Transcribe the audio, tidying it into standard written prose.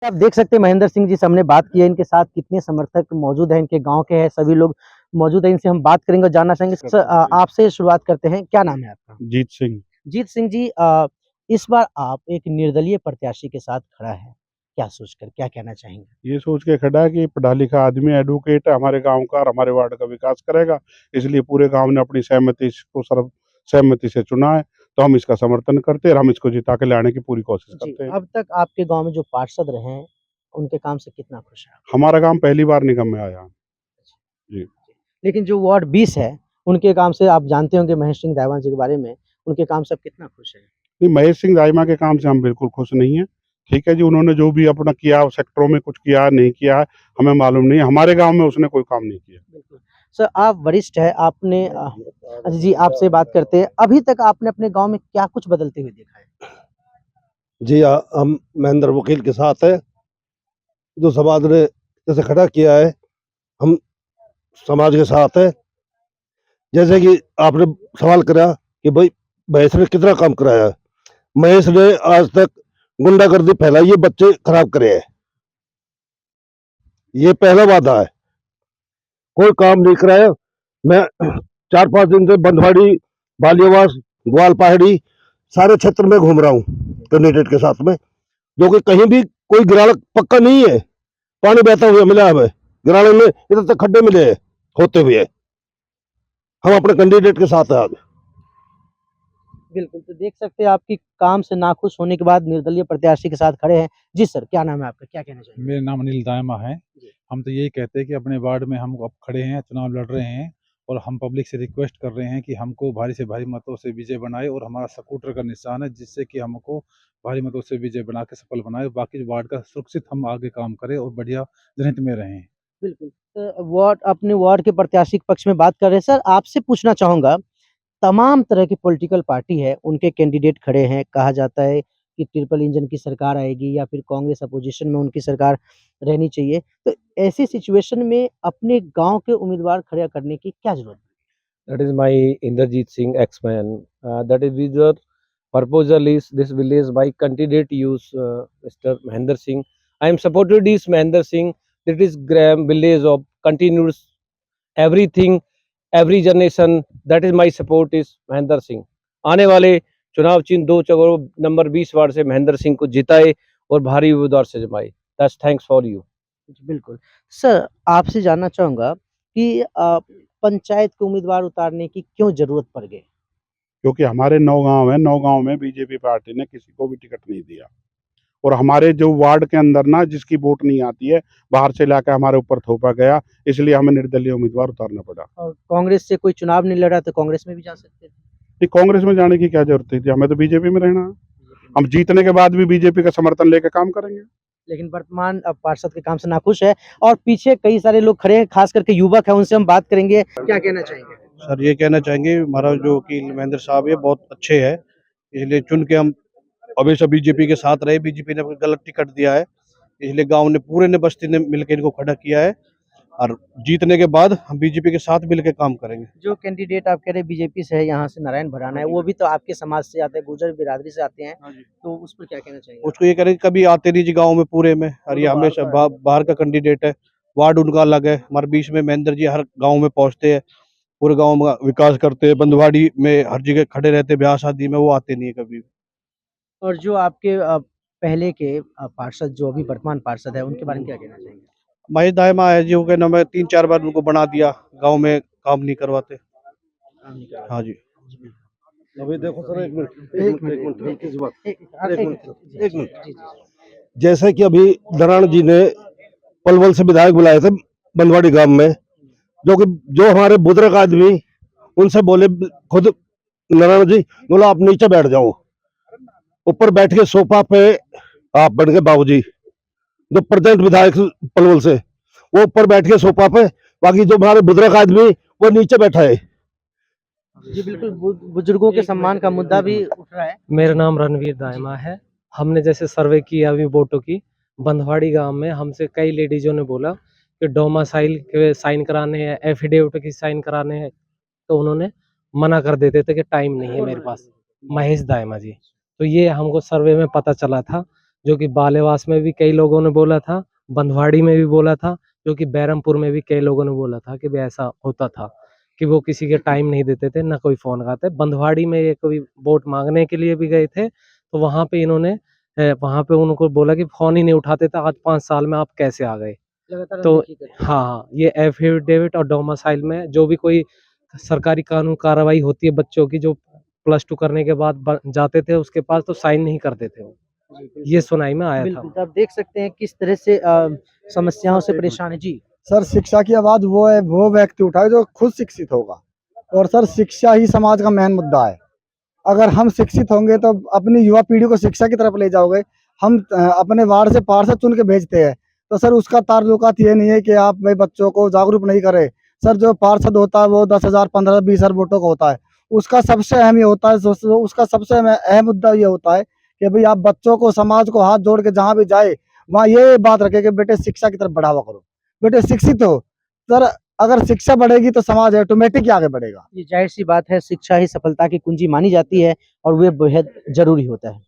आप देख सकते हैं महेंद्र सिंह जी से हमने बात की है, इनके साथ कितने समर्थक मौजूद हैं, इनके गाँव के हैं, सभी लोग मौजूद हैं, इनसे हम बात करेंगे और जानना चाहेंगे। सर आपसे शुरुआत करते हैं, क्या नाम है आपका? जीत सिंह। जीत सिंह जी इस बार आप एक निर्दलीय प्रत्याशी के साथ खड़ा है, क्या सोचकर, क्या कहना चाहेंगे? ये सोच के खड़ा है कि पढ़ा लिखा आदमी एडवोकेट है, हमारे गांव का और हमारे वार्ड का विकास करेगा, इसलिए पूरे गांव ने अपनी सहमति से चुना है। तो हम इसका समर्थन करते हैं और हम इसको जिता के लाने की पूरी कोशिश जी, करते हैं। अब तक आपके गाँव में जो पार्षद रहे हैं, उनके काम से कितना खुश हैं आप? हमारा गांव पहली बार निगम में आया। जी। लेकिन जो वार्ड 20 है, उनके काम से आप जानते होंगे महेश सिंह दाइमा जी के बारे में, उनके काम से आप कितना खुश हैं? नहीं, महेश सिंह दाइमा के काम से हम बिल्कुल खुश नहीं हैं। ठीक है जी, उन्होंने जो भी अपना किया सेक्टरों में कुछ किया है, नहीं किया है, हमें मालूम नहीं है। हमारे गाँव में उसने कोई काम नहीं किया। बिल्कुल। सर आप वरिष्ठ हैं, आपने अच्छा जी आपसे बात करते हैं, अभी तक आपने अपने गाँव में क्या कुछ बदलते हुए देखा है? जी हम महेंद्र वकील के साथ है। जो समाज ने जैसे खड़ा किया है, हम समाज के साथ है। जैसे कि आपने सवाल करा कि भाई महेश ने कितना काम कराया है। महेश ने आज तक गुंडागर्दी फैलाई है, बच्चे खराब करे हैं। ये पहला वादा है, कोई काम नहीं कराया। मैं 4-5 दिन से बंधवाड़ी, बालियावास, ग्वाल पहाड़ी सारे क्षेत्र में घूम रहा हूँ कैंडिडेट के साथ में, जो कि कहीं भी कोई गिरावट पक्का नहीं है। पानी बहता हुआ मिला है, गिराने में इधर तक खड्डे मिले हैं होते हुए। हम अपने कैंडिडेट के साथ हैं आज। बिल्कुल, तो देख सकते हैं आपकी काम से नाखुश होने के बाद निर्दलीय प्रत्याशी के साथ खड़े हैं। जी सर, क्या नाम है आपका? क्या कहना चाहेंगे? मेरा नाम अनिल दायमा है। जी। हम तो यही कहते हैं कि अपने वार्ड में हम अब खड़े हैं, चुनाव लड़ रहे हैं और हम पब्लिक से रिक्वेस्ट कर रहे हैं कि हमको भारी से भारी मतों से विजय बनाए और हमारा स्कूटर का निशान है, जिससे कि हमको भारी मतों से विजय बना के सफल बनाए। बाकी वार्ड का सुरक्षित हम आगे काम करें और बढ़िया जनहित में रहें। बिल्कुल, वार्ड अपने वार्ड के प्रत्याशी के पक्ष में बात कर रहे हैं। सर आपसे पूछना चाहूँगा, तमाम तरह की पॉलिटिकल पार्टी है, उनके कैंडिडेट खड़े हैं। कहा जाता है कि ट्रिपल इंजन की सरकार आएगी या फिर कांग्रेस अपोजिशन में उनकी सरकार रहनी चाहिए। तो ऐसी सिचुएशन में अपने गाँव के उम्मीदवार खड़ा करने की क्या ज़रूरत है? That is my Inderjeet Singh ex-man. That is with your proposal is this village by candidate use Mr. Mahendra Singh. I am supported is Mahendra Singh. That is Graham village of continuous everything every generation. That is my support is Mahendra Singh. आने वाले चुनाव चिन्ह 2 चौरों number 20 ward से महेंद्र सिंह को जिताए और भारी उम्मीदवार से जमाए। That's thanks for you. जी, बिल्कुल। सर आपसे जानना चाहूँगा कि पंचायत के उम्मीदवार उतारने की क्यों ज़रूरत पड़ गई? क्योंकि हमारे 9 गाँव हैं, 9 गाँव में बीजेपी पार्टी ने किसी को भी टिकट नहीं दिया और हमारे जो वार्ड के अंदर ना जिसकी वोट नहीं आती है, बाहर से लाके हमारे ऊपर थोपा गया, इसलिए हमें निर्दलीय उम्मीदवार उतारना पड़ा। और कांग्रेस से कोई चुनाव नहीं लड़ा तो कांग्रेस में भी जा सकते थे। नहीं, कांग्रेस में जाने की क्या ज़रूरत थी? हमें तो बीजेपी में रहना है। हम जीतने के बाद भी बीजेपी का समर्थन लेके काम करेंगे। लेकिन वर्तमान पार्षद के काम से नाखुश है और पीछे कई सारे लोग खड़े हैं, खास करके युवक हैं, उनसे हम बात करेंगे। क्या कहना चाहेंगे? सर ये कहना चाहेंगे हमारा जो वकील महेंद्र साहब ये बहुत अच्छे हैं, इसलिए चुन के हम हमेशा बीजेपी के साथ रहे। बीजेपी ने गलत टिकट दिया है, इसलिए गांव ने पूरे ने बस्ती ने मिलकर इनको खड़ा किया है और जीतने के बाद हम बीजेपी के साथ मिलकर काम करेंगे। जो कैंडिडेट आप कह रहे हैं बीजेपी से है, यहाँ से नारायण भराना है, वो भी तो आपके समाज से आते हैं, गुर्जर बिरादरी से आते हैं, तो उस पर क्या कहना चाहेंगे? उसको ये करेंगे कभी आते नहीं जी गाँव में पूरे में, और ये हमेशा बाहर का कैंडिडेट है। वार्ड उनका अलग है, हमारे बीच में महेंद्र जी हर गाँव में पहुँचते हैं, पूरे गाँव में विकास करते हैं। बंधवाड़ी में हर जगह खड़े रहते, ब्याह शादी में वो आते नहीं है कभी। और जो आपके पहले के पार्षद जो अभी वर्तमान पार्षद है, उनके बारे में क्या कहना चाहेंगे? महेश दाइमा है जी, वो कहना मैं 3-4 बार उनको बना दिया, गांव में काम नहीं करवाते। हाँ जी। अभी देखो सर, एक मिनट जी, जी। जैसे कि अभी नारायण जी ने पलवल से विधायक बुलाए थे बंधवाड़ी गांव में, जो हमारे बुजुर्ग आदमी उनसे बोले, खुद नारायण जी बोला आप नीचे बैठ जाओ, ऊपर बैठ के सोफा पे आप बन गए बाबूजी। जो प्रेजेंट विधायक पलवल से, वो ऊपर बैठ के सोफा पे, बाकी जो हमारे बुजुर्ग आदमी वो नीचे बैठा है। जी बिल्कुल, बुजुर्गों के सम्मान का मुद्दा भी उठ रहा है। मेरा नाम रणवीर दाइमा है। हमने जैसे सर्वे किया अभी वोटों की, बंधवाड़ी गांव में हमसे कई लेडीजों ने बोला कि डोमासाइल के साइन कराने हैं, एफिडेविट की साइन कराने हैं, तो उन्होंने मना कर देते थे कि टाइम नहीं है मेरे पास। महेश दाइमा जी, तो ये हमको सर्वे में पता चला था जो कि बालेवास में भी कई लोगों ने बोला था, बंधवाड़ी में भी बोला था, जो कि बैरमपुर में भी कई लोगों ने बोला था कि भाई ऐसा होता था कि वो किसी के टाइम नहीं देते थे, ना कोई फ़ोन उठाते। बंधवाड़ी में ये कभी वोट माँगने के लिए भी गए थे, तो वहाँ पे इन्होंने वहाँ पे उनको बोला कि फ़ोन ही नहीं उठाते थे, आज 5 साल में आप कैसे आ गए? लगातार तो अनदेखी करते हैं। हाँ, ये एफ़िडेविट और डोमिसाइल में जो भी कोई सरकारी कानून कार्रवाई होती है बच्चों की, जो +2 करने के बाद जाते थे उसके पास, तो साइन नहीं करते थे वो। जी, बिल्कुल। ये सुनाई में आया था। बिल्कुल, तो आप देख सकते हैं किस तरह से समस्याओं से परेशान है। जी, सर शिक्षा की आवाज वो व्यक्ति उठाए जो खुद शिक्षित होगा। और सर शिक्षा ही समाज का मेन मुद्दा है। अगर हम शिक्षित होंगे तो अपनी युवा पीढ़ी को शिक्षा की तरफ ले जाओगे। हम अपने वार्ड से पार्षद चुन के भेजते हैं, तो सर उसका ताल्लुकात ये नहीं है कि आप भाई बच्चों को जागरूक नहीं करें। सर जो पार्षद होता है वो 10,000 15,000 20,000 वोटों का होता है। उसका सबसे अहम ये होता है, उसका सबसे अहम मुद्दा ये होता है कि भाई आप बच्चों को, समाज को हाथ जोड़ के जहाँ भी जाए वहाँ ये बात रखे कि बेटे शिक्षा की तरफ बढ़ावा करो, बेटे शिक्षित हो। सर अगर शिक्षा बढ़ेगी तो समाज ऑटोमेटिक ही आगे बढ़ेगा। ये ज़ाहिर-सी बात है, शिक्षा ही सफलता की कुंजी मानी जाती है और वे बेहद ज़रूरी होता है।